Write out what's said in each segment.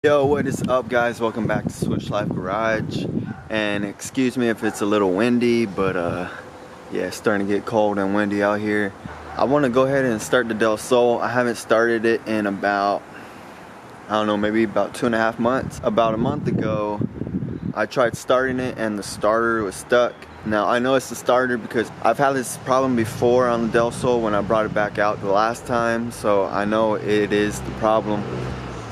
Yo, what is up, guys? Welcome back to Switch Life Garage. And excuse me if it's a little windy, but yeah, it's starting to get cold and windy out here. I want to go ahead and start the Del Sol. I haven't started it in about, I don't know, maybe about 2.5 months. About a month ago, I tried starting it and the starter was stuck. Now I know it's the starter because I've had this problem before on the Del Sol when I brought it back out the last time, so I know it is the problem.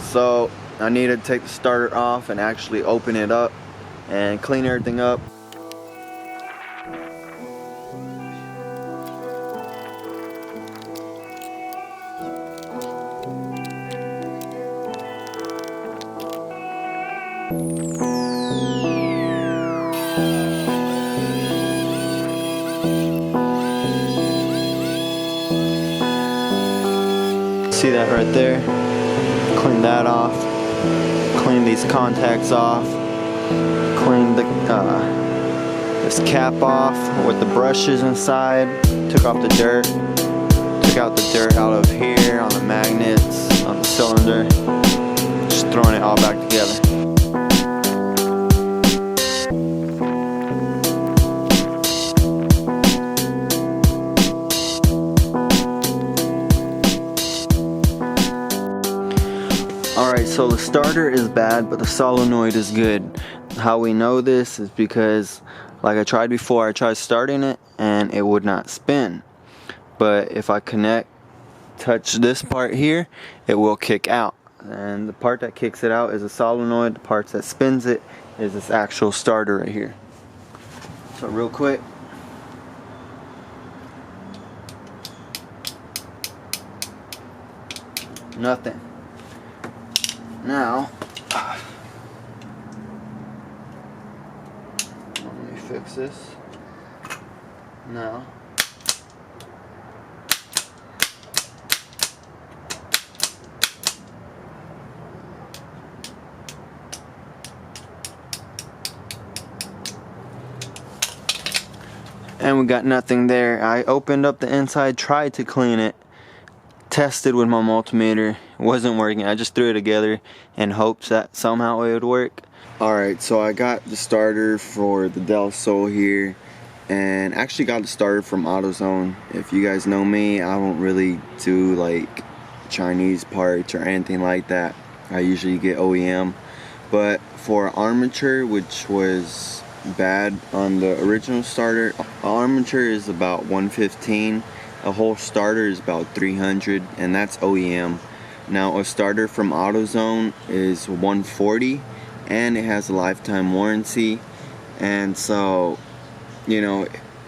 So I need to take the starter off and actually open it up and clean everything up. See that right there? Clean that off. Clean these contacts off. Clean the this cap off with the brushes inside. Took off the dirt. Took out the dirt out of here on the magnets, on the cylinder. Just throwing it all back together. Alright, so the starter is bad, but the solenoid is good. How we know this is because, like I tried before, I tried starting it and it would not spin. But if I touch this part here, it will kick out. And the part that kicks it out is a solenoid. The part that spins it is this actual starter right here. So real quick. Nothing. Now, let me fix this. Now, and we got nothing there. I opened up the inside, tried to clean it. Tested with my multimeter, it wasn't working. I just threw it together in hopes that somehow it would work. Alright, so I got the starter for the Del Sol here, and actually got the starter from AutoZone. If you guys know me, I don't really do like Chinese parts or anything like that. I usually get OEM. But for armature, which was bad on the original starter, armature is about 115. A whole starter is about 300, and that's OEM. Now a starter from AutoZone is 140, and it has a lifetime warranty. And so, you know,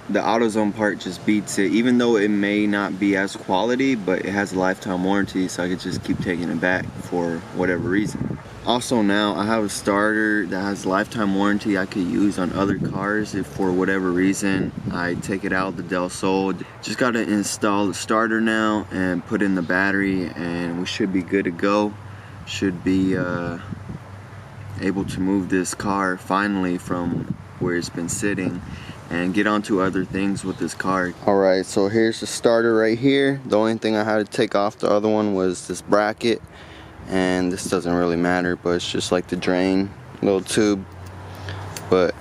the AutoZone part just beats it, even though it may not be as quality, but it has a lifetime warranty, so I could just keep taking it back for whatever reason. Also, now I have a starter that has lifetime warranty I could use on other cars if for whatever reason I take it out the Del Sol. Just got to install the starter now and put in the battery, and we should be good to go. Should be able to move this car finally from where it's been sitting and get on to other things with this car. Alright, so here's the starter right here. The only thing I had to take off the other one was this bracket. And this doesn't really matter, but it's just like the drain little tube. But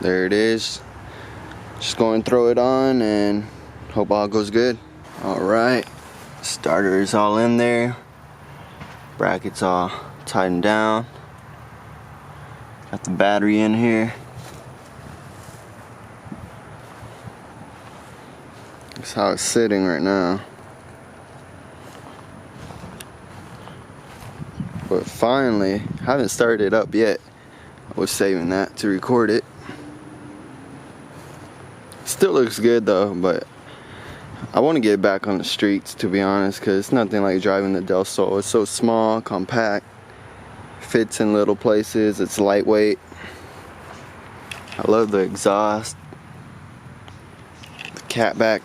there it is. Just go and throw it on and hope all goes good. Alright, starter is all in there. Brackets all tightened down. Got the battery in here. That's how it's sitting right now. But finally, haven't started it up yet. I was saving that to record it. Still looks good though, but I want to get back on the streets, to be honest, because it's nothing like driving the Del Sol. It's so small, compact, fits in little places, it's lightweight. I love the exhaust, the catback.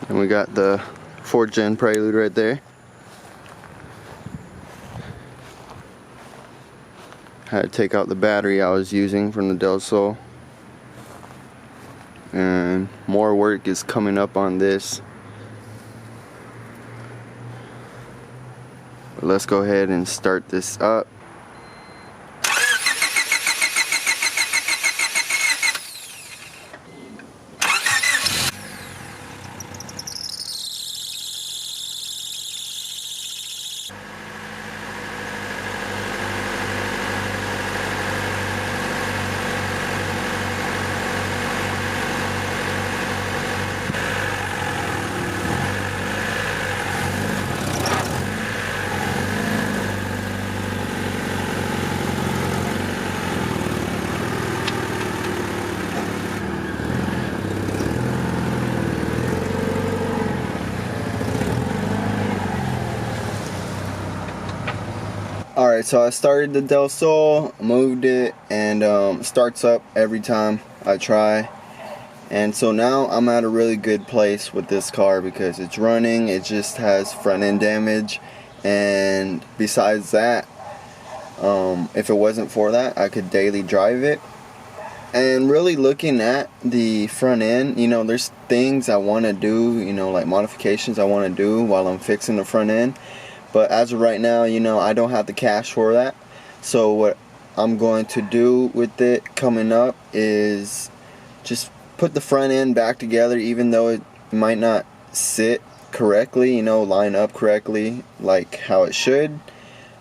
And we got the 4th gen Prelude right there. Had to take out the battery I was using from the Del Sol. And more work is coming up on this. But let's go ahead and start this up. Alright, so I started the Del Sol, moved it, and starts up every time I try. And so now I'm at a really good place with this car because it's running, it just has front end damage. And besides that, if it wasn't for that, I could daily drive it. And really looking at the front end, you know, there's things I want to do, you know, like modifications I want to do while I'm fixing the front end. But as of right now, you know, I don't have the cash for that. So what I'm going to do with it coming up is just put the front end back together, even though it might not sit correctly, you know, line up correctly like how it should.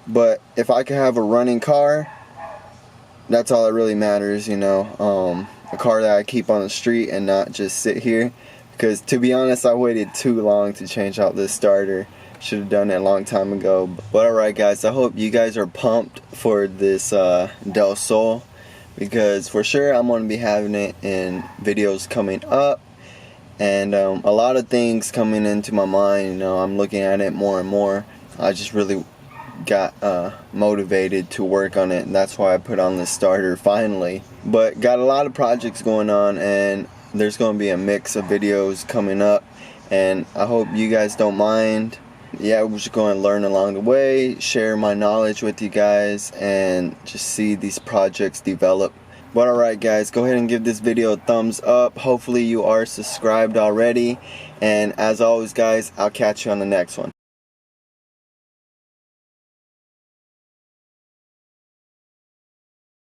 But if I could have a running car, that's all that really matters, you know. A car that I keep on the street and not just sit here. Because to be honest, I waited too long to change out this starter. Should have done it a long time ago. But alright guys, I hope you guys are pumped for this Del Sol, because for sure I'm going to be having it in videos coming up. And a lot of things coming into my mind, you know, I'm looking at it more and more. I just really got motivated to work on it, and that's why I put on this starter finally. But got a lot of projects going on, and there's going to be a mix of videos coming up, and I hope you guys don't mind. Yeah, we're just going to learn along the way, share my knowledge with you guys, and just see these projects develop. But alright guys, go ahead and give this video a thumbs up. Hopefully you are subscribed already, and as always guys, I'll catch you on the next one.